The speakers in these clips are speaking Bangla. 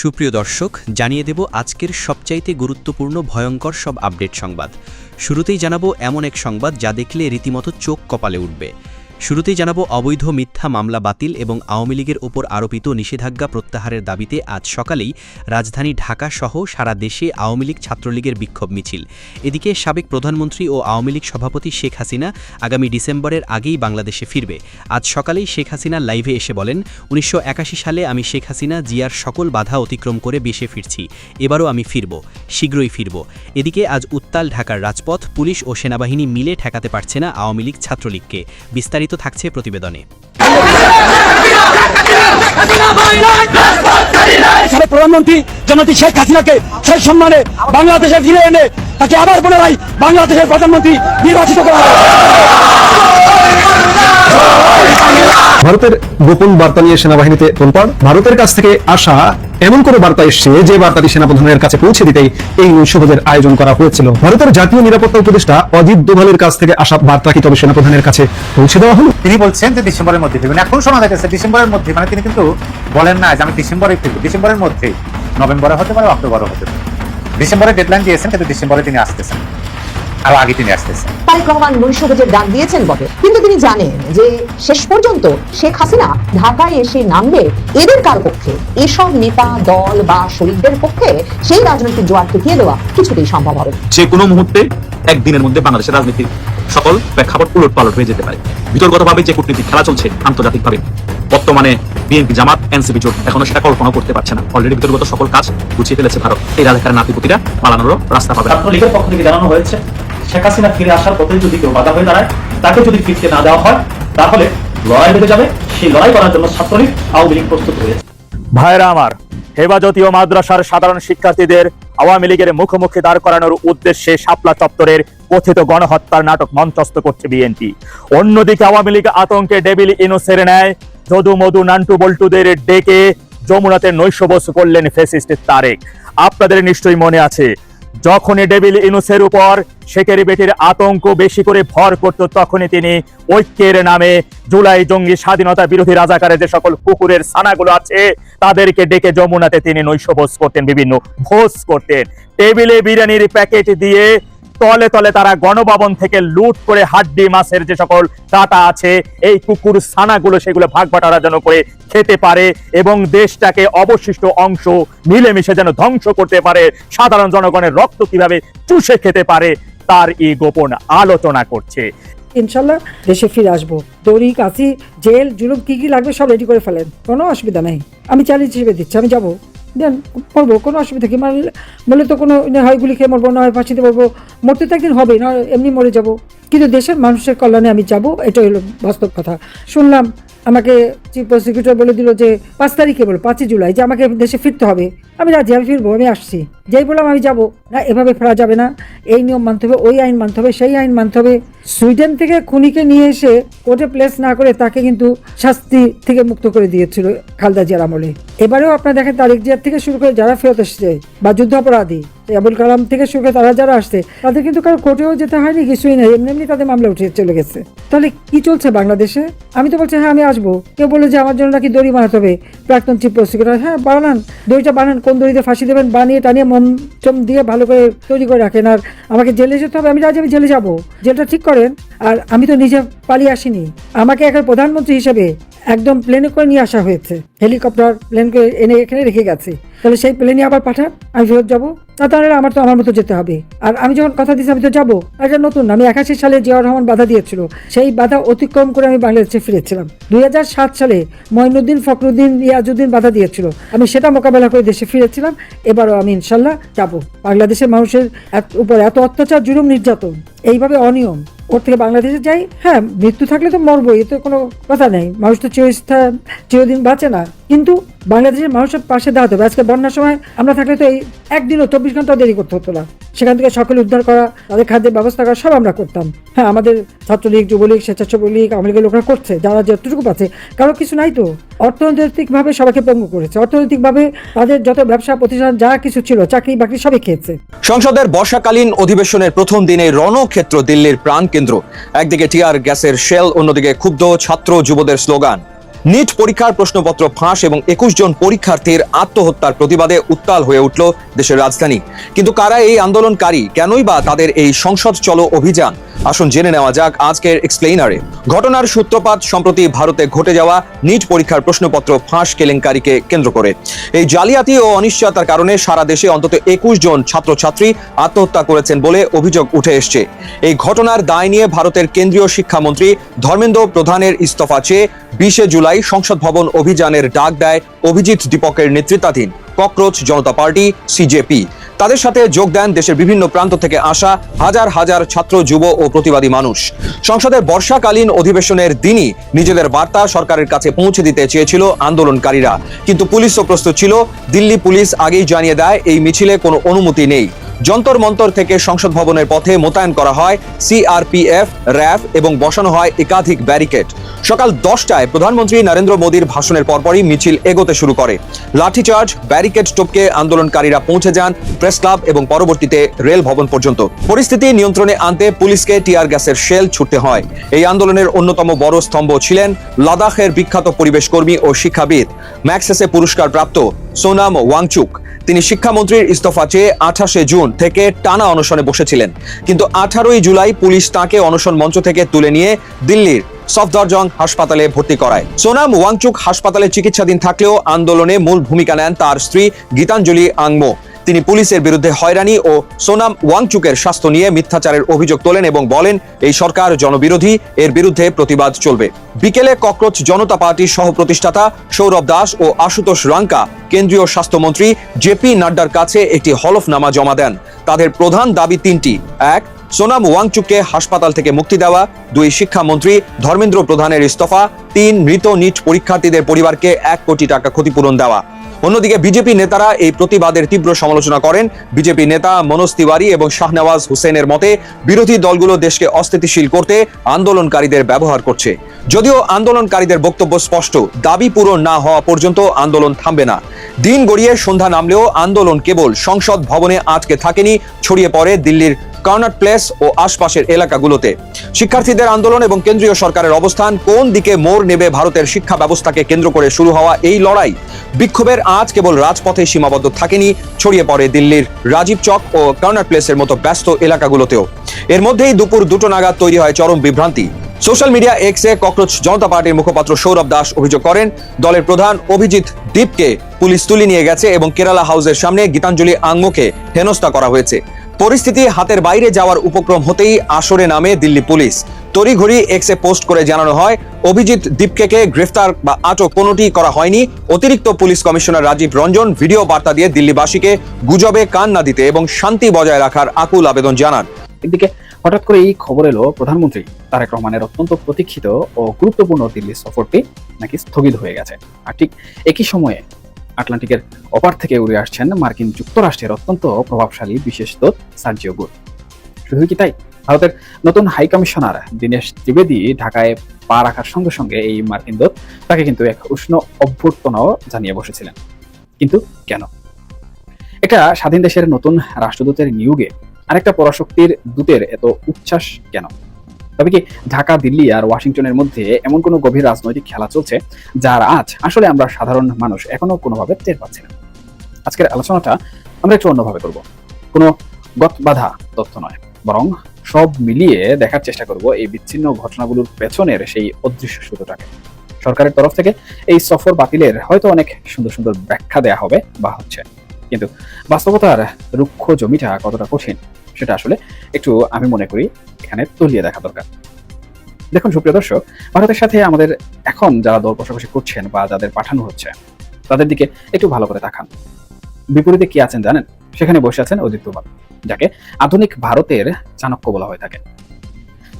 সুপ্রিয় দর্শক, জানিয়ে দেব আজকের সবচাইতে গুরুত্বপূর্ণ ভয়ঙ্কর সব আপডেট সংবাদ। শুরুতেই জানাবো এমন এক সংবাদ যা দেখলে রীতিমতো চোখ কপালে উঠবে। শুরুতেই জানাবো অবৈধ মিথ্যা মামলা বাতিল এবং আওয়ামী লীগের ওপর আরোপিত নিষেধাজ্ঞা প্রত্যাহারের দাবিতে আজ সকালেই রাজধানী ঢাকা সহ সারা দেশে আওয়ামী লীগ ছাত্রলীগের বিক্ষোভ মিছিল। এদিকে সাবেক প্রধানমন্ত্রী ও আওয়ামী লীগ সভাপতি শেখ হাসিনা আগামী ডিসেম্বরের আগেই বাংলাদেশে ফিরবে। আজ সকালেই শেখ হাসিনা লাইভে এসে বলেন, ১৯৮১ সালে আমি শেখ হাসিনা জিয়ার সকল বাধা অতিক্রম করে দেশে ফিরছি, এবারও আমি ফিরব, শীঘ্রই ফিরব। এদিকে আজ উত্তাল ঢাকার রাজপথ, পুলিশ ও সেনাবাহিনী মিলে ঠেকাতে পারছে না আওয়ামী লীগ ছাত্রলীগকে। বিস্তারিত থাকছে প্রতিবেদনে। প্রধানমন্ত্রী জননেত্রী শেখ হাসিনাকে সেই সম্মানে বাংলাদেশে ফিরে এনে তাকে আবার পুনরায় বাংলাদেশের প্রধানমন্ত্রী নির্বাচিত করা হয়। ভারতের গোপন বার্তা নিয়ে সেনাবাহিনীতে তোলপাড়। ভারতের কাছ থেকে আসা এমন কোনো বার্তা এসছে যে বার্তাটি সেনাপ্রধানের কাছে পৌঁছে দিতেই এই নৈশভোজের আয়োজন করা হয়েছিল। ভারতের জাতীয় নিরাপত্তা উপদেষ্টা অজিত দোভালের কাছ থেকে আসা বার্তা কি তবে সেনাপ্রধানের কাছে পৌঁছে দেওয়া হলো? তিনি বলছেন যে ডিসেম্বরের মধ্যে ফিরবেন। এখন শোনা যাচ্ছে ডিসেম্বরের মধ্যে, মানে তিনি কিন্তু বলেন না যে আমি ডিসেম্বরে ফিরবো। ডিসেম্বরের মধ্যে, নভেম্বরে হতে পারে, অক্টোবরে হতে পারে। ডিসেম্বরে ডেডলাইন দিয়েছেন, কিন্তু ডিসেম্বরে তিনি আসতেছেন, আরো আগে তিনি আসতেছেন। তারেক রহমান নৈশভোজের ডাক দিয়েছেন বটে, কিন্তু তিনি জানেন যে শেষ পর্যন্ত শেখ হাসিনা ঢাকায় এসে নামবে এদের কার পক্ষে, এসব নেতা দল বা শরীরদের পক্ষে সেই রাজনৈতিক জোয়ার টিকিয়ে দেওয়া কিছুতেই সম্ভব হবে। যে কোনো মুহূর্তে একদিনের মধ্যে বাংলাদেশের রাজনীতির সকল প্রেক্ষাপট উলট পালট হয়ে যেতে পারে। বিতর্কতভাবে যে কূটনীতি খেলা চলছে আন্তর্জাতিকভাবে, বর্তমানে বিএনপি, জামাত, এনসিপি জোট এখনো সেটা কল্পনা করতে পারছে না। অলরেডি বিতর্কত সকল কাজ গুছিয়ে ফেলেছে ভারত। এই রাজাকারের নাতিপুতিরা পালানোরও রাস্তা পাবে। ছাত্রলীগের পক্ষ থেকে জানানো হয়েছে, শেখ হাসিনা ফিরে আসার পথে যদি কেউ বাধা হয়ে দাঁড়ায়, তাকে যদি ফিরতে না দেওয়া হয়, তাহলে লড়াই বেঁধে যাবে। সেই লড়াই করার জন্য ছাত্রলীগ, আওয়ামী লীগ প্রস্তুত হয়েছে। ভাইরা আমার, হেফাজতি ও মাদ্রাসার সাধারণ শিক্ষার্থীদের আওয়ামী লীগের মুখোমুখি দাঁড় করানোর উদ্দেশ্যে শাপলা চত্বরের কথিত গণহত্যার নাটক মঞ্চস্থ করছে বিএনপি। অন্যদিকে আওয়ামী লীগ আতঙ্কে ডেভিল ইনুসের ন্যায় যদু মধু নান্টু বল্টুদের ডেকে যমুনাতে নৈশভোজ করলেন ফ্যাসিস্ট তারেক। আপনাদের নিশ্চয়ই মনে আছে, যখনই ডেভিল ইনুসের উপর শেখের বেটির আতঙ্ক বেশি করে ভর করত, তখনই তিনি ঐক্যের নামে জুলাই জঙ্গি স্বাধীনতা বিরোধী রাজাকারের যে সকল কুকুরের ছানাগুলো আছে তাদেরকে ডেকে যমুনাতে তিনি নৈশভোজ করতেন, বিভিন্ন ভোজ করতেন। টেবিলে বিরিয়ানির প্যাকেট দিয়ে তলে তলে তারা গণভবন থেকে লুট করে হাড্ডি মাছের যে সকল কাটা আছে, এই কুকুর ছানাগুলো সেগুলো ভাগ বাটারা যেন করে খেতে পারে এবং দেশটাকে অবশিষ্ট অংশ মিলেমিশে যেন ধ্বংস করতে পারে, সাধারণ জনগণের রক্ত কিভাবে চুষে খেতে পারে তার এই গোপন আলোচনা করছে। ইনশাল্লাহ দেশে ফিরে আসবো। দড়ি, কাঁচি, জেল, জুলুম কি কি লাগবে সব রেডি করে ফেলেন, কোনো অসুবিধা নেই। আমি চ্যালেঞ্জ হিসেবে দিচ্ছি, আমি যাবো, দেন মরবো, কোনো অসুবিধা কি? বলে তো কোনো হয় গুলি খেয়ে মরবো, না হয় ফাঁসিতে মরবো। মরতে তো একদিন হবেই, না এমনি মরে যাব, কিন্তু দেশের মানুষের কল্যাণে আমি যাব, এটা হলো বাস্তব কথা। শুনলাম আমাকে চিফ প্রসিকিউটর বলে দিল যে 5 তারিখে বলো, 5ই জুলাই, যে আমাকে দেশে ফিরতে হবে। আমি রাজি, আমি ফিরবো, আমি আসছি। যেই বললাম আমি যাব না, এভাবে ফেরা যাবে না, এই নিয়ম মানতে হবে, ওই আইন মানতে হবে, সেই আইন মানতে হবে। সুইডেন থেকে খুনিকে নিয়ে এসে কোর্টে প্লেস না করে তাকে কিন্তু শাস্তি থেকে মুক্ত করে দিয়েছিল খালেদা জিয়ার আমলে। এবারেও আপনারা দেখেন তারেক জিয়ার থেকে শুরু করে যারা ফেরত এসেছে বা যুদ্ধ অপরাধী, আবুল কালাম থেকে শুরু করে তারা যারা আসছে, তাদের কিন্তু কারো কোর্টেও যেতে হয়নি, কিছুই নেই, এমনি এমনি তাদের মামলা উঠে চলে গেছে। তাহলে কি চলছে বাংলাদেশে? আমি তো বলছি হ্যাঁ আমি আসবো। কেউ বলে যে আমার জন্য নাকি দড়ি বানাতে হবে, প্রাক্তন চিফ প্রসিকিউটর, হ্যাঁ বানান, দড়িটা বানান, কোন দড়িতে ফাঁসি দেবেন বানিয়ে টানিয়ে মম চম দিয়ে ভালো করে তৈরি করে রাখেন। আর আমাকে জেলে যেতে হবে, আমি রাজি, আমি জেলে যাবো, জেলটা ঠিক করেন। আর আমি তো নিজে পালিয়ে আসিনি, আমাকে এখন প্রধানমন্ত্রী হিসেবে একদম প্লেনে করে নিয়ে আসা হয়েছে, হেলিকপ্টার প্লেন করে এনে এখানে রেখে গেছে। তাহলে সেই প্লেনে আবার পাঠান, আমি ফেরত যাবো? না, তাহলে আমার তো আমার মতো যেতে হবে। আর আমি যখন কথা দিচ্ছি আমি তো যাবো, এটা নতুন। আমি 81 সালে জিয়াউর রহমান বাধা দিয়েছিল, সেই বাধা অতিক্রম করে আমি বাংলাদেশে ফিরেছিলাম। 2007 সালে মঈনুদ্দিন, ফখরুদ্দিন, ইয়াজউদ্দিন বাধা দিয়েছিল, আমি সেটা মোকাবেলা করে দেশে ফিরেছিলাম। এবারও আমি ইনশাল্লাহ যাবো। বাংলাদেশের মানুষের উপর এত অত্যাচার, জুলুম, নির্যাতন, এইভাবে অনিয়ম, ওর থেকে বাংলাদেশে যাই। হ্যাঁ, মৃত্যু থাকলে তো মরবো, এতে কোনো কথা নেই, মানুষ তো চিরদিন বাঁচে না, কিন্তু বাংলাদেশের মানুষের পাশে দাঁড়াতে হবে। আজকে বন্যার সময় আমরা থাকলে তো এই একদিনও 24 ঘন্টা দেরি করতে হতো না, সেখান থেকে সকলে উদ্ধার করা, তাদের খাদ্যের ব্যবস্থা করা সব আমরা করতাম। হ্যাঁ, আমাদের ছাত্রলীগ, যুবলীগ, স্বেচ্ছাসেবক, আওয়ামী লীগের লোকরা করছে, যারা যতটুকু পাচ্ছে, কারো কিছু নাই তো। অর্থনৈতিকভাবে সবাইকে পঙ্গু করেছে, অর্থনৈতিকভাবে তাদের যত ব্যবসা প্রতিষ্ঠান যা কিছু ছিল, চাকরি বাকরি সবই খেয়েছে। সংসদের বর্ষাকালীন অধিবেশনের প্রথম দিনে রণক্ষেত্র দিল্লির প্রাণকেন্দ্র। একদিকে টিয়ার গ্যাসের শেল, অন্যদিকে ক্ষুব্ধ ছাত্র যুবদের স্লোগান। নিট পরীক্ষার প্রশ্নপত্র ফাঁস এবং 21 জন পরীক্ষার্থীর আত্মহত্যার প্রতিবাদে উত্তাল হয়ে উঠল দেশের রাজধানী। কিন্তু কারা এই আন্দোলনকারী, কেনই বা তাদের এই সংসদ চলো অভিযান? আসুন জেনে নেওয়া যাক আজকের এক্সপ্লেইনারে। ঘটনার সূত্রপাত সম্প্রতি ভারতে ঘটে যাওয়া নিট পরীক্ষার প্রশ্নপত্র ফাঁস কেলেঙ্কারিকে কেন্দ্র করে। এই জালিয়াতি ও অনিশ্চয়তার কারণে সারা দেশে অন্তত 21 জন ছাত্রছাত্রী আত্মহত্যা করেছেন বলে অভিযোগ উঠে এসছে। এই ঘটনার দায় নিয়ে ভারতের কেন্দ্রীয় শিক্ষামন্ত্রী ধর্মেন্দ্র প্রধানের ইস্তফা চেয়ে 20 জুলাই সংসদ ভবন অভিযানের ডাক দেয় অভিজিৎ দীপকের নেতৃত্বাধীন ককরোচ জনতা পার্টি সিজেপি। তাদের সাথে যোগ দেন দেশের বিভিন্ন প্রান্ত থেকে আসা হাজার হাজার ছাত্র, যুব ও প্রতিবাদী মানুষ। সংসদের বর্ষাকালীন অধিবেশনের দিনই নিজেদের বার্তা সরকারের কাছে পৌঁছে দিতে চেয়েছিল আন্দোলনকারীরা, কিন্তু পুলিশও প্রস্তুত ছিল। দিল্লি পুলিশ আগেই জানিয়ে দেয় এই মিছিলে কোনো অনুমতি নেই। যন্তর মন্তর থেকে সংসদ ভবনের পথে মোতায়েন করা হয় সিআরপিএফ, র্যাফ এবং বসানো হয় একাধিক ব্যারিকেড। সকাল 10টায় প্রধানমন্ত্রী নরেন্দ্র মোদীর ভাষণের পরপরই মিছিল এগোতে শুরু করে। লাঠিচার্জ, ব্যারিকেড টপকে আন্দোলনকারীরা পৌঁছে যান প্রেস ক্লাব এবং পরবর্তীতে রেল ভবন পর্যন্ত। পরিস্থিতি নিয়ন্ত্রণে আনতে পুলিশকে টিয়ার গ্যাসের শেল ছুটতে হয়। এই আন্দোলনের অন্যতম বড় স্তম্ভ ছিলেন লাদাখের বিখ্যাত পরিবেশ কর্মী ও শিক্ষাবিদ, ম্যাগসেসে পুরস্কার প্রাপ্ত সোনাম ওয়াংচুক। তিনি শিক্ষামন্ত্রীর ইস্তফা চেয়ে 28 জুন থেকে টানা অনশনে বসেছিলেন, কিন্তু 18 জুলাই পুলিশ তাকে অনশন মঞ্চ থেকে তুলে নিয়ে দিল্লির সফদরজং হাসপাতালে ভর্তি করায়। সোনাম ওয়াংচুক হাসপাতালে চিকিৎসাধীন থাকলেও আন্দোলনে মূল ভূমিকা নেন তার স্ত্রী গীতাঞ্জলি আংমো। তিনি পুলিশের বিরুদ্ধে হয়রানি ও সোনাম ওয়াংচুকের স্বাস্থ্য নিয়ে মিথ্যাচারের অভিযোগ তোলেন এবং বলেন এই সরকার জনবিরোধী, এর বিরুদ্ধে প্রতিবাদ চলবে। বিকেলে ককরোচ জনতা পার্টির সহ প্রতিষ্ঠাতা সৌরভ দাস ও আশুতোষ রাঙ্কা কেন্দ্রীয় স্বাস্থ্যমন্ত্রী জেপি নাড্ডার কাছে একটি হলফনামা জমা দেন। তাদের প্রধান দাবি 3টি। 1. সোনাম ওয়াংচুককে হাসপাতাল থেকে মুক্তি দেওয়া। 2. শিক্ষামন্ত্রী ধর্মেন্দ্র প্রধানের ইস্তফা। 3. মৃত নিট পরীক্ষার্থীদের পরিবারকে 1 কোটি টাকা ক্ষতিপূরণ দেওয়া। অন্যদিকে বিজেপি নেতারা এই প্রতিবাদের তীব্র সমালোচনা করেন। বিজেপি নেতা মনোজ তিওয়ারি এবং শাহনওয়াজ হুসেনের মতে বিরোধী দলগুলো দেশকে অস্থিতিশীল করতে আন্দোলনকারীদের ব্যবহার করছে। যদিও আন্দোলনকারীদের বক্তব্য স্পষ্ট, দাবি পূরণ না হওয়া পর্যন্ত আন্দোলন থামবে না। দিন গড়িয়ে সন্ধ্যা নামলেও আন্দোলন কেবল সংসদ ভবনে আটকে থাকেনি, ছড়িয়ে পড়ে দিল্লির কর্নাট প্লেস ও আশপাশের এলাকাগুলোতে। শিক্ষার্থীদের আন্দোলন এবং কেন্দ্রীয় সরকারের অবস্থান কোন দিকে মোড় নেবে ভারতের শিক্ষা ব্যবস্থাকে কেন্দ্র করে শুরু হওয়া এই লড়াই। বিক্ষোভের আজ কেবল রাজপথে সীমাবদ্ধ থাকেনি, ছড়িয়ে পড়ে দিল্লির রাজীব চক ও কর্নাট প্লেসের মতো ব্যস্ত এলাকাগুলোতেও। এর মধ্যেই দুপুর 2টো নাগাদ তৈরি হয় চরম বিভ্রান্তি। সোশ্যাল মিডিয়া এক্সে ককরোচ জনতা পার্টির মুখপাত্র সৌরভ দাস অভিযোগ করেন দলের প্রধান অভিজিৎ দীপকে পুলিশ তুলে নিয়ে গেছে এবং কেরালা হাউসের সামনে গীতাঞ্জলি আংমোকে হেনস্থা করা হয়েছে। পরিস্থিতি হাতের বাইরে যাওয়ার উপক্রম হতেই আসরে নামে দিল্লি পুলিশ। তড়িঘড়ি এক্সে পোস্ট করে জানানো হয় অভিজিৎ দীপকে গ্রেফতার বা আটক কোনোটি করা হয়নি। অতিরিক্ত police commissioner Rajiv Ranjan video বার্তা দিয়ে দিল্লিবাসীকে গুজবে কান না দিতে এবং শান্তি বজায় রাখার আকুল আবেদন জানান। এদিকে হঠাৎ করে এই খবর এলো প্রধানমন্ত্রী তারেক রহমানের অত্যন্ত প্রতীক্ষিত ও গুরুত্বপূর্ণ দিল্লি সফরটি নাকি স্থগিত হয়ে গেছে। আর ঠিক একই সময়ে আটলান্টিকের অপার থেকে উড়ে আসছেন মার্কিন যুক্তরাষ্ট্রের অত্যন্ত প্রভাবশালী বিশেষ দূত সার্জিও গুড। শুধু কি তাই, ভারতের নতুন হাই কমিশনার দীনেশ ত্রিবেদী ঢাকায় পা রাখার সঙ্গে সঙ্গে এই মার্কিন দূত তাকে কিন্তু এক উষ্ণ অভ্যর্থনাও জানিয়ে বসেছিলেন। কিন্তু কেন? একটা স্বাধীন দেশের নতুন রাষ্ট্রদূতের নিয়োগে আরেকটা পরাশক্তির দূতের এত উচ্ছ্বাস কেন? তবে কি ঢাকা, দিল্লি আর ওয়াশিংটনের মধ্যে এমন কোনো গভীর রাজনৈতিক খেলা চলছে যার আজ আসলে আমরা সাধারণ মানুষ এখনো কোনোভাবে টের পাচ্ছি না? আজকের আলোচনাটা আমরা একটু অন্যভাবে করব। কোনো গতবাধা তথ্য নয়, বরং সব মিলিয়ে দেখার চেষ্টা করব এই বিচ্ছিন্ন ঘটনাগুলোর পেছনের সেই অদৃশ্য সূত্রটাকে। সরকারের তরফ থেকে এই সফর বাতিলের হয়তো অনেক সুন্দর সুন্দর ব্যাখ্যা দেয়া হবে বা হচ্ছে, কিন্তু বাস্তবতার রুক্ষ জমিটা কতটা কঠিন সেটা আসলে একটু আমি মনে করি এখানে তলিয়ে দেখা দরকার। দেখুন সুপ্রিয় দর্শক, ভারতের সাথে আমাদের এখন যারা দর কষাকষি করছেন বা যাদের পাঠানো হচ্ছে তাদের দিকে একটু ভালো করে তাকান। বিপরীতে কি আছেন জানেন? সেখানে বসে আছেন অজিত দোভাল, যাকে আধুনিক ভারতের চাণক্য বলা হয়ে থাকে।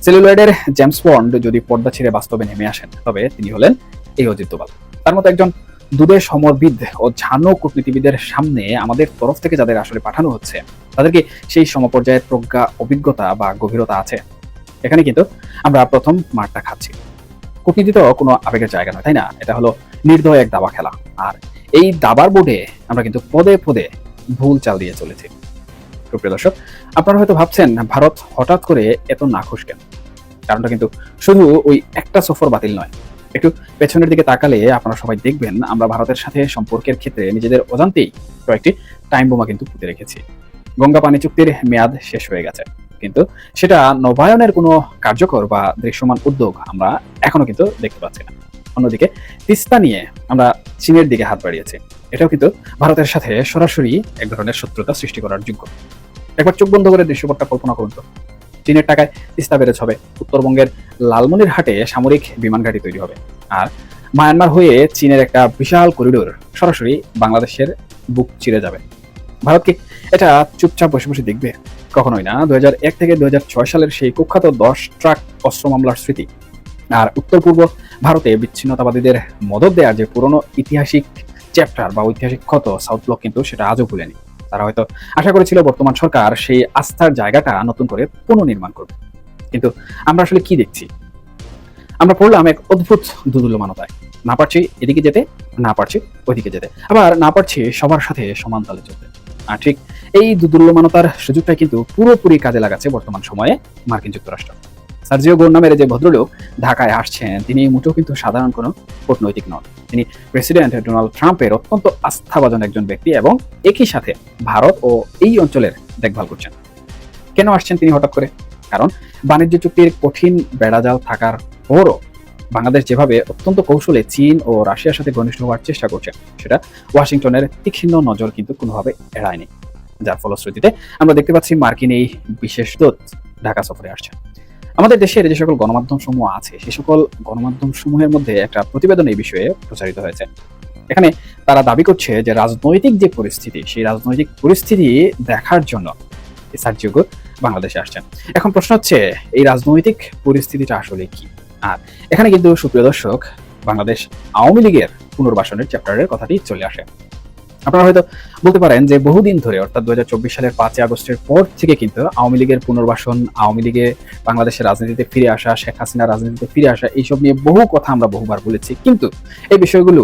সেলুলয়েডের জেমস বন্ড যদি পর্দা ছিঁড়ে বাস্তবে নেমে আসেন, তবে তিনি হলেন এই অজিত দোভাল। তার মতো একজন দুধে সমরবিদ ও ঝানো কূটনীতিবিদের সামনে আমাদের তরফ থেকে যাদের আসলে পাঠানো হচ্ছে তাদেরকে সেই সমপর্যায়ের প্রজ্ঞা, অভিজ্ঞতা বা গভীরতা আছে? এখানে কিন্তু আমরা প্রথম মারটা খাচ্ছি। কূটনীতি তো কোনো আবেগের জায়গা নয়, তাই না? এটা হলো নির্দয় এক দাবা খেলা। আর এই দাবার বোর্ডে আমরা কিন্তু পদে পদে ভুল চাল দিয়ে চলেছি। সুপ্রিয় দর্শক, আপনারা হয়তো ভাবছেন ভারত হঠাৎ করে এত নাখুশ কেন? কারণটা কিন্তু শুধু ওই একটা সফর বাতিল নয়, একটু পেছনের দিকে তাকালে আপনারা সবাই দেখবেন আমরা ভারতের সাথে সম্পর্কের ক্ষেত্রে নিজেদের অজান্তেই কয়েকটি টাইম বোমা কিন্তু পুঁতে রেখেছি। গঙ্গা পানি চুক্তির মেয়াদ শেষ হয়ে গেছে, কিন্তু সেটা নবায়নের কোনো কার্যকর বা দৃশ্যমান উদ্যোগ আমরা এখনো কিন্তু দেখতে পাচ্ছি না। অন্যদিকে তিস্তা নিয়ে আমরা চীনের দিকে হাত বাড়িয়েছি, এটাও কিন্তু ভারতের সাথে সরাসরি এক ধরনের শত্রুতা সৃষ্টি করার যোগ্য। একবার চোখ বন্ধ করে দৃশ্যপটটা কল্পনা করুন তো, চীনের টাকায় তিস্তা ব্যারেজ হবে, উত্তরবঙ্গের লালমনিরহাটে সামরিক বিমান ঘাঁটি তৈরি হবে, আর মায়ানমার হয়ে চীনের একটা বিশাল করিডোর সরাসরি বাংলাদেশের বুক চিরে যাবে। ভারত কি এটা চুপচাপ বসে বসে দেখবে? কখনোই না। 2001 থেকে 2006 সালের সেই কুখ্যাত 10 ট্রাক অস্ত্র মামলার স্মৃতি আর উত্তর পূর্ব ভারতে বিচ্ছিন্নতাবাদীদের মদত দেওয়ার যে পুরনো ঐতিহাসিক চ্যাপ্টার বা ঐতিহাসিক ক্ষত সাউথ ব্লক কিন্তু সেটা আজও ভুলেনি। তারা হয়তো আশা করেছিল বর্তমান সরকার সেই আস্থার জায়গাটা নতুন করে পুনর্নির্মাণ করবে, কিন্তু আমরা আসলে কি দেখছি? আমরা পড়লাম এক অদ্ভুত দুদুল্যমানতায়, না পারছি এদিকে যেতে, না পারছি ওইদিকে যেতে, আবার না পারছি সবার সাথে সমান তালে চলতে। আর ঠিক এই দুদুল্যমানতার সুযোগটাই কিন্তু পুরোপুরি কাজে লাগাচ্ছে বর্তমান সময়ে মার্কিন যুক্তরাষ্ট্র। সার্জিও গোর নামের যে ভদ্রলোক ঢাকায় আসছেন, তিনি মোটেও কিন্তু সাধারণ কোনো কূটনৈতিক নন। তিনি প্রেসিডেন্ট ডোনাল্ড ট্রাম্পের অত্যন্ত আস্থাভাজন একজন ব্যক্তি এবং একই সাথে ভারত ও এই অঞ্চলের দেখভাল করছেন। কেন আসছেন তিনি হঠাৎ করে? কারণ বাণিজ্য চুক্তির কঠিন বেড়াজাল থাকার পরও বাংলাদেশ যেভাবে অত্যন্ত কৌশলে চীন ও রাশিয়ার সাথে ঘনিষ্ঠ হওয়ার চেষ্টা করছে, সেটা ওয়াশিংটনের তীক্ষ্ণ নজর কিন্তু কোনোভাবে এড়ায়নি। যার ফলশ্রুতিতে আমরা দেখতে পাচ্ছি মার্কিন এই বিশেষ দূত ঢাকা সফরে আসছেন। আমাদের দেশের যে সকল গণমাধ্যম সমূহ আছে, সে সকল গণমাধ্যম সমূহের মধ্যে একটা প্রতিবেদন এই বিষয়ে প্রচারিত হয়েছে। এখানে তারা দাবি করছে যে রাজনৈতিক যে পরিস্থিতি, সেই রাজনৈতিক পরিস্থিতি দেখার জন্য সার্জিও গোর বাংলাদেশে আসছেন। এখন প্রশ্ন হচ্ছে এই রাজনৈতিক পরিস্থিতিটা আসলে কি? আর এখানে কিন্তু সুপ্রিয় দর্শক, বাংলাদেশ আওয়ামী লীগের পুনর্বাসনের চ্যাপ্টারের কথাটি চলে আসে। আপনারা হয়তো বলতে পারেন যে বহুদিন ধরে, অর্থাৎ 2024 সালের 5 আগস্টের পর থেকে কিন্তু আওয়ামী লীগের পুনর্বাসন, আওয়ামী লীগে বাংলাদেশের রাজনীতিতে ফিরে আসা, শেখ হাসিনা রাজনীতিতে ফিরে আসা, এইসব নিয়ে বহু কথা আমরা বহুবার বলেছি, কিন্তু এই বিষয়গুলো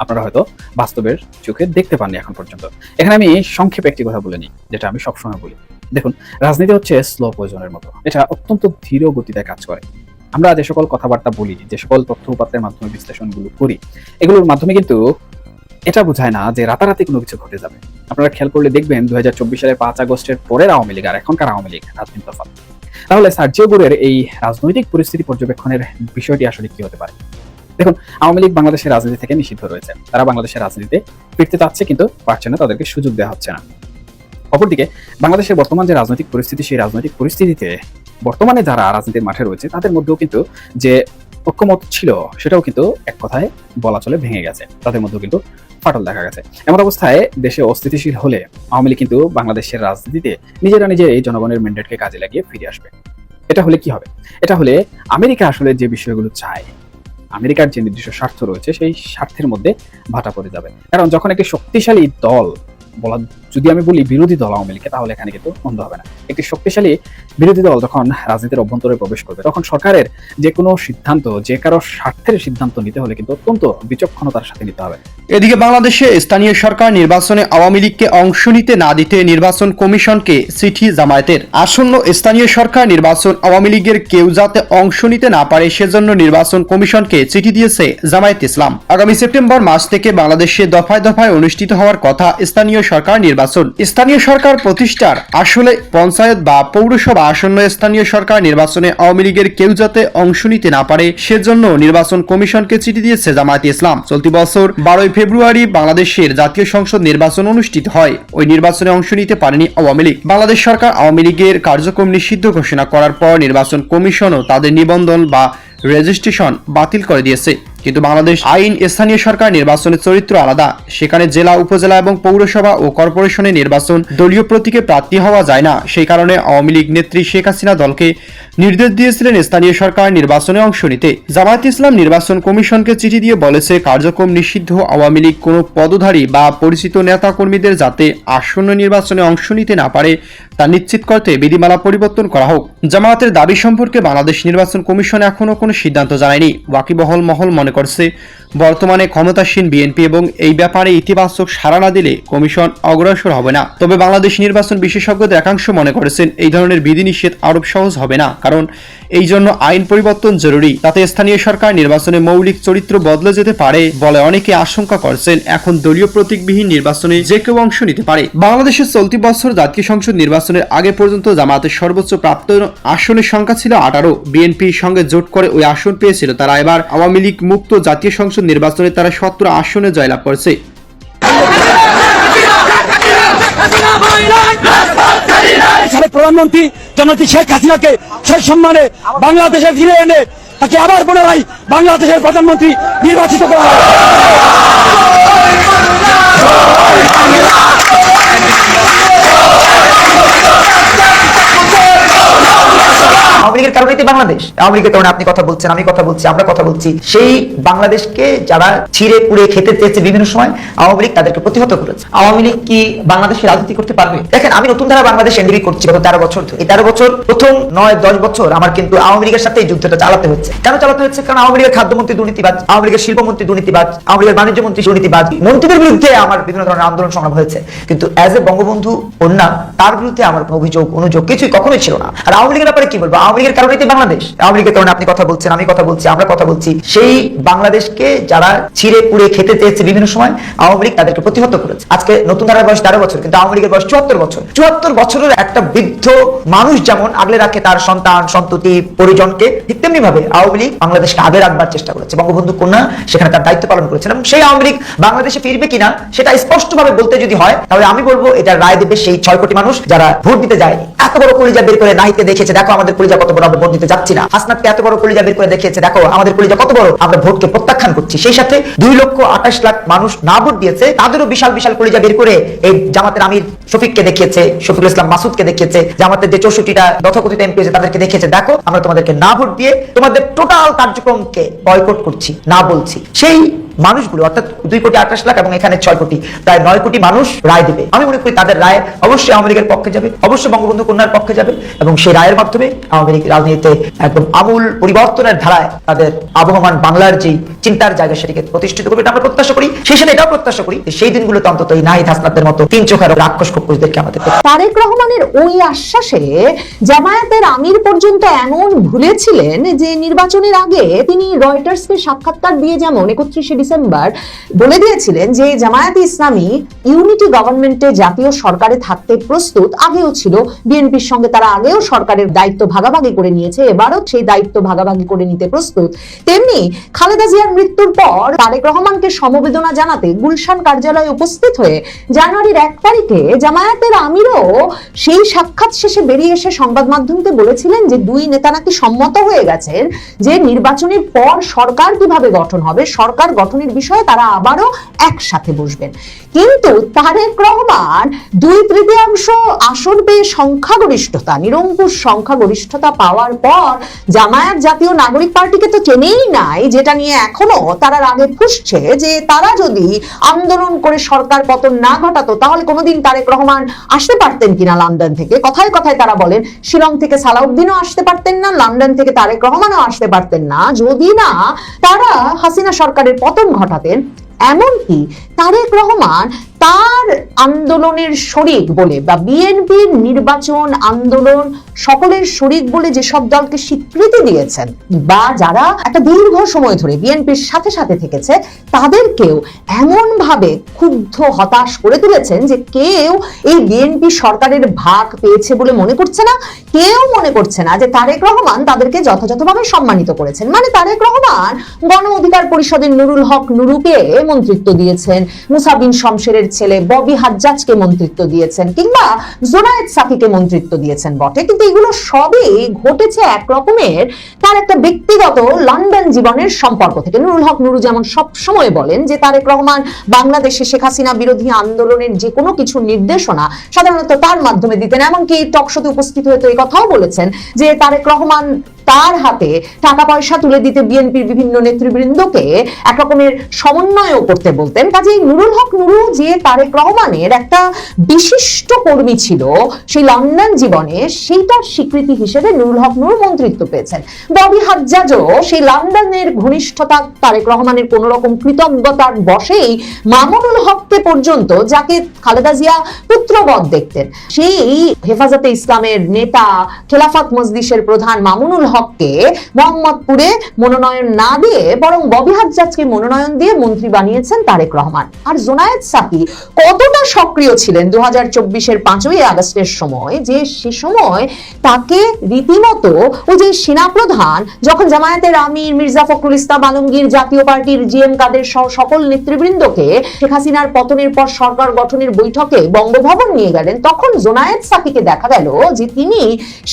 আপনারা হয়তো বাস্তবের চোখে দেখতে পাননি এখন পর্যন্ত। এখানে আমি সংক্ষেপে একটি কথা বলে নিই, যেটা আমি সবসময় বলি। দেখুন, রাজনীতি হচ্ছে স্লো পয়জনের মতো, এটা অত্যন্ত ধীর গতিতে কাজ করে। আমরা যে সকল কথাবার্তা বলি, যে সকল তথ্য উপাত্তের মাধ্যমে বিশ্লেষণগুলো করি, এগুলোর মাধ্যমে কিন্তু এটা বোঝায় না যে রাতারাতি কোনো কিছু ঘটে যাবে। আপনারা খেয়াল করলে দেখবেন 2024 সালের 5 আগস্টের পরের আওয়ামী লীগ আর এখনকার আওয়ামী লীগ রাজনীতি তফাৎ। তাহলে সার্জিও গোরের এই রাজনৈতিক পরিস্থিতি পর্যবেক্ষণের বিষয়টি আসলে কি হতে পারে? দেখুন, আওয়ামী লীগ বাংলাদেশের রাজনীতি থেকে নিষিদ্ধ রয়েছে, তারা বাংলাদেশের রাজনীতিতে ফিরতে চাচ্ছে কিন্তু পারছে না, তাদেরকে সুযোগ দেওয়া হচ্ছে না। অপরদিকে বাংলাদেশের বর্তমান যে রাজনৈতিক পরিস্থিতি, সেই রাজনৈতিক পরিস্থিতিতে বর্তমানে যারা রাজনীতির মাঠে রয়েছে তাদের মধ্যেও কিন্তু যে ঐক্যমত ছিল, সেটাও কিন্তু এক কথায় বলা চলে ভেঙে গেছে, তাদের মধ্যেও কিন্তু ফাটল দেখা গেছে। এমন অবস্থায় দেশে অস্থিতিশীল হলে আওয়ামী লীগ কিন্তু বাংলাদেশের রাজনীতিতে নিজেরা এই জনগণের ম্যান্ডেটকে কাজে লাগিয়ে ফিরে আসবে। এটা হলে কি হবে? এটা হলে আমেরিকা আসলে যে বিষয়গুলো চায়, আমেরিকার যে নির্দিষ্ট স্বার্থ রয়েছে, সেই স্বার্থের মধ্যে ভাটা পড়ে যাবে। কারণ যখন একটি শক্তিশালী দল, যদি আমি বলি বিরোধী দল আওয়ামী লীগকে, তাহলে এখানে কিন্তু মন্দ হবে না। একটি শক্তিশালী বিরোধী দল যখন রাজনীতির অভ্যন্তরে প্রবেশ করবে, তখন সরকারের যে কোনো সিদ্ধান্ত, যে কারো স্বার্থের সিদ্ধান্ত নিতে হলে কিন্তু অত্যন্ত বিচক্ষণতার সাথে নিতে হবে। এদিকে বাংলাদেশে স্থানীয় সরকার নির্বাচনে আওয়ামী লীগকে অংশ নিতে না দিতে নির্বাচন কমিশনকে চিঠি জামায়াতের। আসন্ন স্থানীয় সরকার নির্বাচন আওয়ামী লীগের কেউ যাতে অংশ নিতে না পারে, সেজন্য নির্বাচন কমিশনকে চিঠি দিয়েছে জামায়াত ইসলাম। আগামী সেপ্টেম্বর মাস থেকে বাংলাদেশে দফায় দফায় অনুষ্ঠিত হওয়ার কথা স্থানীয় সরকার নির্বাচন। স্থানীয় সরকার প্রতিষ্ঠার আসলে পঞ্চায়েত বা পৌরসভা আসন্ন স্থানীয় সরকার নির্বাচনে আওয়ামী লীগের কেউ যাতে অংশ নিতে না পারে, সেজন্য নির্বাচন কমিশনকে চিঠি দিয়েছে জামায়াত ইসলাম। চলতি বছর 12 ফেব্রুয়ারি বাংলাদেশের জাতীয় সংসদ নির্বাচন অনুষ্ঠিত হয়। ওই নির্বাচনে অংশ নিতে পারেনি আওয়ামী লীগ। বাংলাদেশ সরকার আওয়ামী লীগের কার্যক্রম নিষিদ্ধ ঘোষণা করার পর নির্বাচন কমিশনও তাদের নিবন্ধন বা রেজিস্ট্রেশন বাতিল করে দিয়েছে। কিন্তু বাংলাদেশ আইন স্থানীয় সরকার নির্বাচনের চরিত্র আলাদা। সেখানে জেলা, উপজেলা এবং পৌরসভা ও কর্পোরেশনের নির্বাচন দলীয় প্রতীকে প্রার্থী হওয়া যায় না। সেই কারণে আওয়ামী লীগ নেত্রী শেখ হাসিনা দলকে নির্দেশ দিয়েছিলেন স্থানীয় সরকার নির্বাচনে অংশ নিতে। জামায়াত ইসলাম নির্বাচন কমিশনকে চিঠি দিয়ে বলেছে, কার্যক্রম নিষিদ্ধ আওয়ামী লীগ কোনো পদধারী বা পরিচিত নেতা কর্মীদের যাতে আসন্ন নির্বাচনে অংশ নিতে না পারে তা নিশ্চিত করতে বিধিমালা পরিবর্তন করা হোক। জামায়াতের দাবি সম্পর্কে বাংলাদেশ নির্বাচন কমিশন এখনো কোনো সিদ্ধান্ত জানায়নি। ওয়াকিবহাল মহল মনে করছে বর্তমানে ক্ষমতাসীন বিএনপি এবং এই ব্যাপারে ইতিবাচক সাড়া না দিলে কমিশন অগ্রসর হবে না। তবে বাংলাদেশ নির্বাচন বিশেষজ্ঞদের একাংশ মনে করেছেন এই ধরনের বিধিনিষেধ আরোপ সহজ হবে না, কারণ এই জন্য আইন পরিবর্তন জরুরি। তাতে স্থানীয় সরকার নির্বাচনে মৌলিক চরিত্র বদলে যেতে পারে বলে অনেকে আশঙ্কা করছেন। এখন দলীয় প্রতীকবিহীন নির্বাচনে যে কেউ অংশ নিতে পারে। বাংলাদেশের চলতি বছর জাতীয় সংসদ নির্বাচনের আগে পর্যন্ত জামায়াতের সর্বোচ্চ প্রাপ্ত আসনের সংখ্যা ছিল 18। বিএনপির সঙ্গে জোট করে ওই আসন পেয়েছিল তারা। এবার আওয়ামী লীগ মুক্ত জাতীয় সংসদ নির্বাচনে তারা 17 আসনে জয়লাভ করছে। প্রধানমন্ত্রী জননেত্রী শেখ হাসিনাকে সেই সম্মানে বাংলাদেশে ফিরে এনে তাকে আবার পুনরায় বাংলাদেশের প্রধানমন্ত্রী নির্বাচিত করা হয়। আওয়ামী লীগের কারণে বাংলাদেশ, আওয়ামী লীগের কারণে আপনি কথা বলছেন, আমি কথা বলছি, আমরা কথা বলছি। সেই বাংলাদেশকে যারা ছিঁড়ে পুড়ে খেতে চেয়েছে বিভিন্ন সময়, আওয়ামী লীগ তাদেরকে প্রতিহত করেছে। আওয়ামী লীগ কি বাংলাদেশে রাজনীতি করতে পারবে? দেখেন, আমি নতুন ধারা বাংলাদেশ এনডিবি করছি গত 13 বছর ধরে। এই 13 বছর, প্রথম 9-10 বছর আমার কিন্তু আওয়ামী লীগের সাথে এই যুদ্ধটা চালাতে হচ্ছে। কেন চালাতে হচ্ছে? কারণ আওয়ামী লীগের খাদ্যমন্ত্রী দুর্নীতিবাজ, আওয়ামী লীগের শিল্পমন্ত্রী দুর্নীতিবাজ, আওয়ামী লীগের বাণিজ্য মন্ত্রী দুর্নীতিবাজ। মন্ত্রীদের বিরুদ্ধে আমার বিভিন্ন ধরনের আন্দোলন সংগ্রাম হয়েছে, কিন্তু অ্যাজ এ বঙ্গবন্ধু কন্যা তার বিরুদ্ধে আমার কোনো অভিযোগ অনুযোগ কিছুই কখনোই ছিল না। আর আওয়ামী লীগের ব্যাপারে কি বলবো? আওয়ামী লীগের কারণে বাংলাদেশ, আওয়ামী লীগের কারণে আপনি কথা বলছেন, আমি কথা বলছি, আমরা কথা বলছি। সেই বাংলাদেশকে যারা ছিঁড়ে পুড়ে খেতে চেয়েছে বিভিন্ন সময়, আওয়ামী লীগ তাদেরকে প্রতিহত করেছে। আজকে নতুন ধারার বয়স 13 বছর, কিন্তু আওয়ামী লীগের বয়স 74 বছর। 74 বছরের একটা বৃদ্ধ মানুষ যেমন আগলে রাখে তার সন্তান সন্ততি পরিজনকে, ঠিক তেমনি ভাবে আওয়ামী লীগ বাংলাদেশকে আগলে রাখবার চেষ্টা করেছে। বঙ্গবন্ধু কন্যা সেখানে তার দায়িত্ব পালন করেছেন, এবং সেই আওয়ামী লীগ বাংলাদেশে ফিরবে কিনা সেটা স্পষ্ট ভাবে বলতে যদি হয়, তাহলে আমি বলবো এটা রায় দেবে সেই 6 কোটি মানুষ যারা ভোট দিতে যায়নি। এত বড় কলিজা বের করে নাহিদকে দেখেছে, দেখো আমাদের কলিজা কত বড়, আমরা ভোট দিতে যাচ্ছি না। হাসনাতকে এত বড় কলিজা বের করে দেখিয়েছে, দেখো আমাদের কলিজা কত বড়, আমরা ভোটকে প্রত্যাখ্যান করছি। সেই সাথে 2,28,00,000 মানুষ না ভোট দিয়েছে, তাদেরও বিশাল বিশাল কলিজা বের করে এই জামাতের আমির শফিককে দেখিয়েছে, শফিকুল ইসলাম মাসুদকে দেখিয়েছে, জামাতের যে 64টা তথাকথিত এমপি আছে তাদেরকে দেখিয়েছে, দেখো আমরা তোমাদেরকে না ভোট দিয়ে তোমাদের টোটাল কার্যক্রমকে বয়কট করছি, না বলছি। সেই মানুষগুলো অর্থাৎ 2,28,00,000 এবং এখানে 6 কোটি, প্রায় 9 কোটি মানুষ রায় দেবে। আমি মনে করি তাদের রায় অবশ্যই আওয়ামী লীগের পক্ষে যাবে, অবশ্যই বঙ্গবন্ধু কন্যার পক্ষে যাবে, এবং সেই রায়ের মাধ্যমে আওয়ামী লীগ রাজনীতিতে একদম আমূল পরিবর্তনের ধারায় তাদের আবহমান বাংলার যে চিন্তার জায়গা সেটিকে প্রতিষ্ঠিত করবে, এটা আমরা প্রত্যাশা করি। সেই সাথে এটাও প্রত্যাশা করি যে সেই দিনগুলোতে অন্তত এই নাহিদ হাসনাতদের মতো 3 চোখের রাক্ষস খপ্পরদেরকে আমাদের। তারেক রহমানের ওই আশ্বাসে জামায়াতের আমির পর্যন্ত এমন ভুলেছিলেন যে নির্বাচনের আগে তিনি রয়টার্সকে সাক্ষাৎকার দিয়ে যেমন 31শে ডিসেম্বর বলে দিয়েছিলেন যে জামায়াতে ইসলামী ইউনিটি গভর্নমেন্টে জাতীয় সরকারে থাকতে প্রস্তুত। আগেও ছিল, বিএনপির সঙ্গে তারা আগেও সরকারের দায়িত্ব ভাগাভাগি করে নিয়েছে, এবারও সেই দায়িত্ব ভাগাভাগি করে নিতে প্রস্তুত। তেমনি খালেদা জিয়ার মৃত্যুর পর তারেক রহমানকে সমবেদনা জানাতে গুলশান কার্যালয়ে উপস্থিত হয়ে জানুয়ারির 1 তারিখে জামায়াতের আমিরও সেই সাক্ষাৎ শেষে বেরিয়ে এসে সংবাদ মাধ্যমকে বলেছিলেন যে দুই নেতা নাকি সম্মত হয়ে গেছেন যে নির্বাচনের পর সরকার কিভাবে গঠন হবে, সরকার গঠনের বিষয়ে তারা আবারও একসাথে বসবেন। কিন্তু তারেক রহমান 2/3 আসন পেয়ে সংখ্যাগরিষ্ঠতা, নিরঙ্কুশ সংখ্যাগরিষ্ঠতা পাওয়ার পর জামায়াত জাতীয় নাগরিক পার্টিকে তো টেনেই নাই, যেটা নিয়ে এখনো তারা রাগে ফুঁসছে যে তারা যদি আন্দোলন করে সরকার পতন না ঘটাতো তাহলে কোনোদিন তারেক রহমান আসতে পারতেন কিনা লন্ডন থেকে। কথায় কথায় তারা বলেন শিলং থেকে সালাউদ্দিনও আসতে পারতেন না, লন্ডন থেকে তারেক রহমানও আসতে পারতেন না, যদি না তারা হাসিনা সরকারের পতন ঘটাতেন। এমনকি তারেক রহমান তার আন্দোলনের শরিক বলে বা বিএনপির নির্বাচন আন্দোলন সকলের শরিক বলে যেসব দলকে স্বীকৃতি দিয়েছেন বা যারা একটা দীর্ঘ সময় ধরে বিএনপির সাথে সাথে থেকেছে, তাদেরকেও এমন ভাবে ক্ষুব্ধ হতাশ করে তুলেছেন যে কেউ এই বিএনপি সরকারের ভাগ পেয়েছে বলে মনে করছে না, কেউ মনে করছে না যে তারেক রহমান তাদেরকে যথাযথভাবে সম্মানিত করেছেন। মানে তারেক রহমান গণ অধিকার পরিষদের নুরুল হক নুরুকে মন্ত্রিত্ব দিয়েছেন, মুসা বিন শমশেরের ছেলে ববি হাজ্জাজকে মন্ত্রিত্ব দিয়েছেন, কিংবা জোনায়েদ সাকিকে মন্ত্রিত্ব দিয়েছেন বটে, কিন্তু এগুলো সবই ঘটেছে এক রকমের তার একটা ব্যক্তিগত লন্ডন জীবনের সম্পর্ক থেকে। নুরুল হক নুরু যেমন সব সময় বলেন যে তারেক রহমান বাংলাদেশে শেখ হাসিনা বিরোধী আন্দোলনের যে কোনো কিছু নির্দেশনা সাধারণত তার মাধ্যমে দিতেন। এমনকি টকশোতে উপস্থিত হয়ে তো এই কথাও বলেছেন যে তারেক রহমান তার হাতে টাকা পয়সা তুলে দিতে বিএনপির বিভিন্ন নেতৃবৃন্দকে একরকমের সমন্বয়ও করতে বলতেন। কাজেই নুরুল হক নুরু যে তারেক রহমানের একটা বিশিষ্ট কর্মী ছিল সেই লন্ডন জীবনে, সেইটার স্বীকৃতি হিসেবে নুরুল হক নুরু মন্ত্রিত্ব পেয়েছেন। ববি হাজ্জাজও সেই লন্ডনের ঘনিষ্ঠতা তারেক রহমানের কোন রকম কৃতজ্ঞতার বশেই মামুনুল হককে পর্যন্ত, যাকে খালেদা জিয়া পুত্রবৎ দেখতেন, সেই হেফাজতে ইসলামের নেতা খেলাফত মজলিসের প্রধান মামুনুল হককে মোহাম্মদপুরে মনোনয়ন না দিয়ে বরং ববি হাজ্জাজকে মনোনয়ন দিয়ে মন্ত্রী বানিয়েছেন তারেক রহমান। আর জোনায়েদ সাকি কতটা সক্রিয় ছিলেন 2024-এর 5ই আগস্টের সময়, যে সে সময় তাকে রীতিমতো ওই যে সেনাপ্রধান যখন জামায়াতের আমির মির্জা ফখরুল ইসলাম আলমগীর, জাতীয় পার্টির জিএম কাদের সহ সকল নেতৃবৃন্দকে শেখ হাসিনার পতনের পর সরকার গঠনের বৈঠকে বঙ্গভবন নিয়ে গেলেন, তখন জোনায়েদ সাকিকে দেখা গেল যে তিনি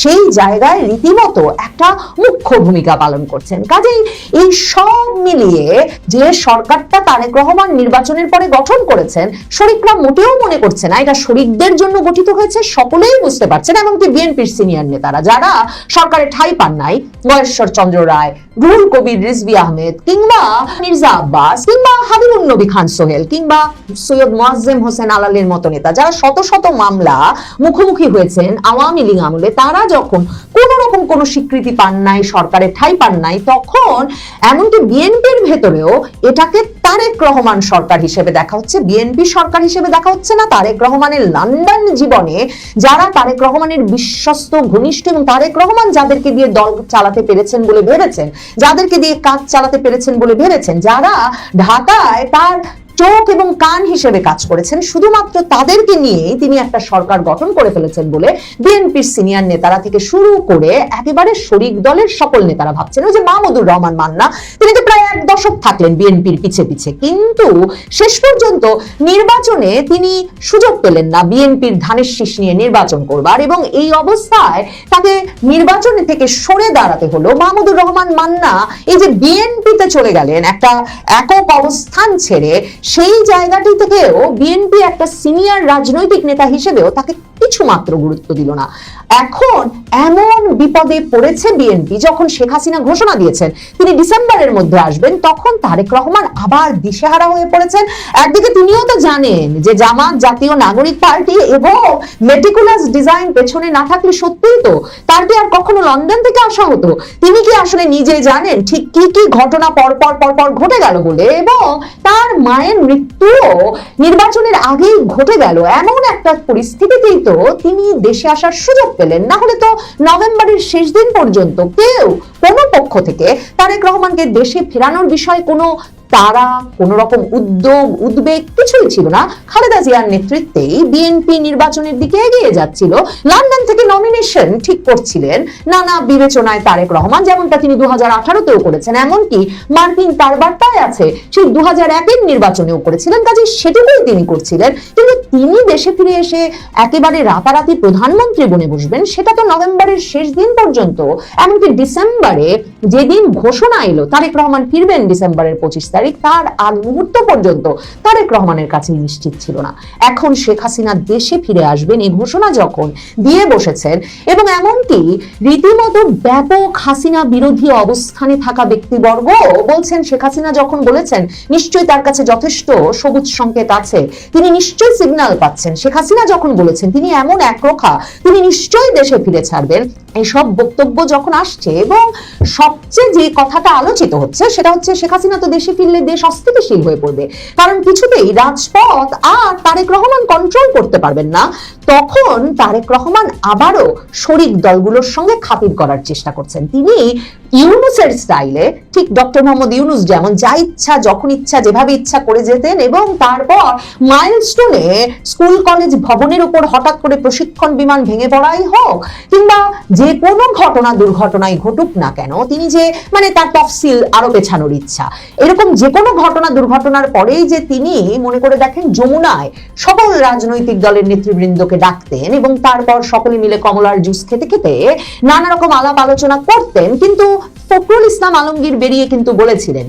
সেই জায়গায় রীতিমতো একটা মুখ্য ভূমিকা পালন করছেন। কাজেই এই সব মিলিয়ে যে সরকারটা তারেক রহমান নির্বাচনের পরে গঠন করেছেন, শরিকরা মোটেও মনে করছে না এটা শরিকদের জন্য গঠিত হয়েছে। সকলেই বুঝতে পারছেন, এমনকি বিএনপির সিনিয়র নেতারা যারা সরকারে ঠাঁই পান নাই, গয়েশ্বর চন্দ্র রায়, রুহুল কবির রিজভী আহমেদ, কিংবা মির্জা আব্বাস, কিংবা হাবিবুন নবী খান সোহেল, কিংবা সৈয়দ মোয়াজ্জেম হোসেন আলালের মতো নেতা যারা শত শত মামলা মুখোমুখি হয়েছেন আওয়ামী লীগ আমলে, তারা যখন কোন রকম কোন স্বীকৃতি পান নাই, সরকারে ঠাঁই পান নাই, তখন এমনকি বিএনপির ভেতরেও এটাকে তারেক রহমান সরকার হিসেবে দেখা হচ্ছে, বিএনপি সরকার হিসেবে দেখা হচ্ছে না। তারেক রহমানের লন্ডন জীবনে যারা তারেক রহমানের বিশ্বস্ত, ঘনিষ্ঠ এবং তারেক রহমান যাদেরকে দিয়ে দল চালাতে পেরেছেন বলে ভেবেছেন, যাদেরকে দিয়ে কাজ চালাতে পেরেছেন বলে ভেবেছেন, যারা ঢাকায় তার চোখ এবং কান হিসেবে কাজ করেছেন, শুধুমাত্র তাদেরকে নিয়েই তিনি একটা সরকার গঠন করে ফেলেছেন বলে বিএনপির সিনিয়র নেতারা থেকে শুরু করে একেবারে শরিক দলের সকল নেতারা ভাবছেন। ওই যে মাহমুদুর রহমান মান্না, তিনি তো প্রায় 1 দশক থাকলেন বিএনপির পিছে পিছে, কিন্তু শেষ পর্যন্ত নির্বাচনে তিনি সুযোগ পেলেন না বিএনপির ধানের শীষ নিয়ে নির্বাচন করবার, এবং এই অবস্থায় তাকে নির্বাচনে থেকে সরে দাঁড়াতে হলো। মাহমুদুর রহমান মান্না এই যে বিএনপিতে চলে গেলেন একটা একক অবস্থান ছেড়ে, সেই জায়গাটি থেকেও বিএনপি একটা সিনিয়র রাজনৈতিক নেতা হিসেবেও তাকে কিছু মাত্র গুরুত্ব দিল না। এখন এমন বিপদে পড়েছে বিএনপি, যখন শেখ হাসিনা ঘোষণা দিয়েছেন তিনি ডিসেম্বরের মধ্যে আসবেন, তখন তারেক রহমান আবার দিশেহারা হয়ে পড়েছেন। একদিকে তিনিও তো জানেন যে জামাত, জাতীয় নাগরিক পার্টি এবং মেটিকুলাস ডিজাইন পেছনে না থাকলে সত্যিই তো তার কি আর কখনো লন্ডন থেকে আসা হতো? তিনি কি আসলে নিজে জানেন ঠিক কি কি ঘটনা পরপর ঘটে গেল বলে, এবং তার মায়ের মৃত্যুও নির্বাচনের আগেই ঘটে গেল, এমন একটা পরিস্থিতিতেই তো তিনি দেশে আসার সুযোগ পেলেন। না হলে তো নভেম্বরের শেষ দিন পর্যন্ত কেউ কোনো পক্ষ থেকে তারেক রহমানকে দেশে ফেরানোর বিষয়ে কোনো তারা, কোন রকম উদ্যোগ, উদ্বেগ কিছুই ছিল না। খালেদা জিয়ার নেতৃত্বেই বিএনপি নির্বাচনের দিকে এগিয়ে যাচ্ছিল। লন্ডন থেকে নমিনেশন ঠিক করছিলেন নানা বিবেচনায় তারেক রহমান, যেমনটা তিনি 2018-তেও করেছেন, এমনকি মার্কিন তার বার্তায় আছে সেই 2001-এর নির্বাচনেও করেছিলেন। কাজে সেটুকুই তিনি করছিলেন, কিন্তু তিনি দেশে ফিরে এসে একেবারে রাতারাতি প্রধানমন্ত্রী বনে বসবেন সেটা তো নভেম্বরের শেষ দিন পর্যন্ত, এমনকি ডিসেম্বরে যেদিন ঘোষণা এলো তারেক রহমান ফিরবেন ডিসেম্বরের 25 তারিখ, তার আগ মুহূর্ত পর্যন্ত তারেক রহমানের কাছে নিশ্চিত ছিল না। এখন শেখ হাসিনা দেশে ফিরে আসবেন এই ঘোষণা যখন দিয়ে বসেছেন, এবং এমনকি রীতিমতো ব্যাপক হাসিনা বিরোধী অবস্থানে থাকা ব্যক্তিবর্গ বলছেন, শেখ হাসিনা যখন বলেছেন নিশ্চয়ই তার কাছে যথেষ্ট সবুজ সংকেত আছে, তিনি নিশ্চয়ই সিগন্যাল পাচ্ছেন। শেখ হাসিনা যখন বলেছেন তিনি এমন একরোখা, তিনি নিশ্চয়ই দেশে ফিরে ছাড়বেন, এইসব বক্তব্য যখন আসছে, এবং সবচেয়ে যে কথাটা আলোচিত হচ্ছে সেটা হচ্ছে শেখ হাসিনা তো দেশে ফিরলে দেশ অস্থিতিশীল হয়ে পড়বে, কারণ কিছুতেই রাজপথ আর তারেক রহমান কন্ট্রোল করতে পারবেন না। তখন তারেক রহমান আবারও শরিক দলগুলোর সঙ্গে খাতির করার চেষ্টা করছেন। তিনি ইউনুসের স্টাইলে, ঠিক ডক্টর মোহাম্মদ ইউনুস যেমন যা ইচ্ছা যখন ইচ্ছা যেভাবে ইচ্ছা করে যেতেন, এবং তারপর মাইলস্টোনে স্কুল কলেজ ভবনের উপর হঠাৎ করে প্রশিক্ষণ বিমান ভেঙে পড়াই হোক, কিংবা যে কোনো ঘটনা দুর্ঘটনাই ঘটুক না কেন, তিনি যে মানে তার তফসিল আরো পেছানোর ইচ্ছা, এরকম যে কোনো ঘটনা দুর্ঘটনার পরেই যে তিনি মনে করে দেখেন যমুনায় সকল রাজনৈতিক দলের নেতৃবৃন্দকে ডাকতেন, এবং তারপর সকলে মিলে কমলার জুস খেতে খেতে নানা রকম আলাপ আলোচনা করতেন। কিন্তু ফখরুল ইসলাম আলমগীর বেরিয়ে কিন্তু বলেছিলেন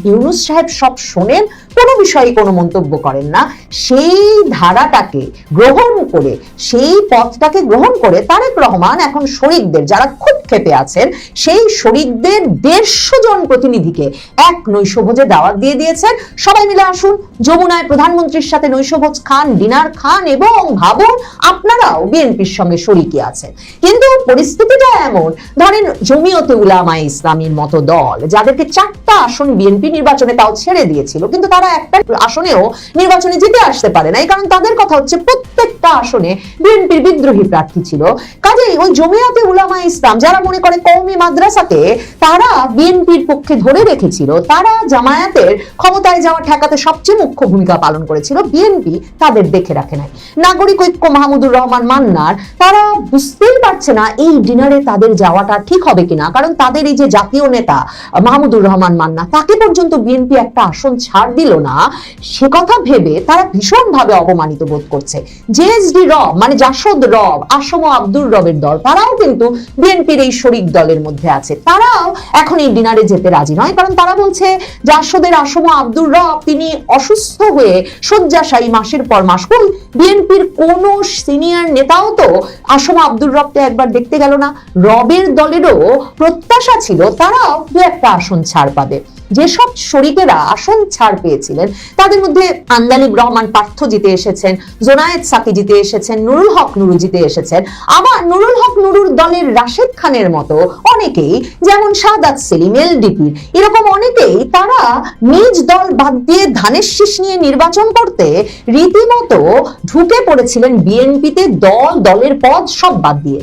ইউনুস সাহেব সব শোনেন, কোনো বিষয়ে কোনো মন্তব্য করেন না, সেই ধারাটাকে গ্রহণ করে, সেই পথটাকে গ্রহণ করে তারেক রহমান এখন শরিকদের, যারা খুব ক্ষেপে আছেন, সেই শরিকদের 150 জন প্রতিনিধিকে এক নৈশভোজে দাওয়াত দিয়ে দিয়েছেন। সবাই মিলে আসুন, যমুনায় প্রধানমন্ত্রীর সাথে নৈশভোজ খান, ডিনার খান এবং ভাবুন আপনারাও বিএনপির সঙ্গে শরিকি আছেন। কিন্তু পরিস্থিতিটা এমন, ধরেন জমিয়তে উলামায়ে ইসলামীর মতো দল, যাদেরকে 4টা আসন বিএনপি নির্বাচনে তাও ছেড়ে দিয়েছিল, কিন্তু তারা একটা আসনেও নির্বাচনে জিতে আসতে পারে নাই, কারণ তাদের কথা হচ্ছে প্রত্যেকটা আসনে বিএনপির বিদ্রোহী প্রার্থী ছিল। কাজেই ওই জমিয়তে উলামায়ে ইসলাম, যারা মনে করে কওমি মাদ্রাসাকে তারা বিএনপির পক্ষে ধরে রেখেছিল, তারা জামায়াতের ক্ষমতায় যাওয়া ঠেকাতে সবচেয়ে মুখ্য ভূমিকা পালন করেছিল, বিএনপি তাদের দেখে রাখে নাই। নাগরিক ঐক্য মাহমুদুর রহমান মান্নার, তারা বুঝতেই পারছে না এই ডিনারে তাদের যাওয়াটা ঠিক হবে কিনা, কারণ তাদের এই যে জাতীয় নেতা মাহমুদুর রহমান মান্না, তাকে পর্যন্ত বিএনপি একটা আসন ছাড় দিল না, সে কথা ভেবে তারা ভীষণভাবে অপমানিত বোধ করছে। জেএসডি রব মানে জাসদ রব, আসম আব্দুর রবের দল, তারাও কিন্তু বিএনপির এই শরিক দলের মধ্যে আছে, তারাও এখন এই ডিনারে যেতে রাজি নয়, কারণ তারা বলছে জাসদের আসম আব্দুর রব তিনি অসুস্থ হয়ে শয্যাশায়ী মাসের পর মাস। কই বিএনপির কোন সিনিয়র নেতাও তো আসম আব্দুর রবকে একবার দেখতে গেল না। রবের দলেরও প্রত্যাশা ছিল তারাও 2-1টা আসন ছাড় পাবে। যেসব শরিকেরা আসন ছাড় পেয়েছিলেন তাদের মধ্যে আন্দালিব রহমান পার্থ জিতে এসেছেন, জোনায়েদ সাকি জিতে এসেছেন, নুরুল হক নুরু জিতে এসেছেন, আবার নুরুল হক নুরুর দলের রাশেদ খানের মতো অনেকেই, যেমন সাদাত সেলিম এলডিপির, এরকম অনেকেই তারা নিজ দল বাদ দিয়ে ধানের শীষ নিয়ে নির্বাচন করতে রীতিমতো ঢুকে পড়েছিলেন বিএনপিতে, দলের পদ সব বাদ দিয়ে।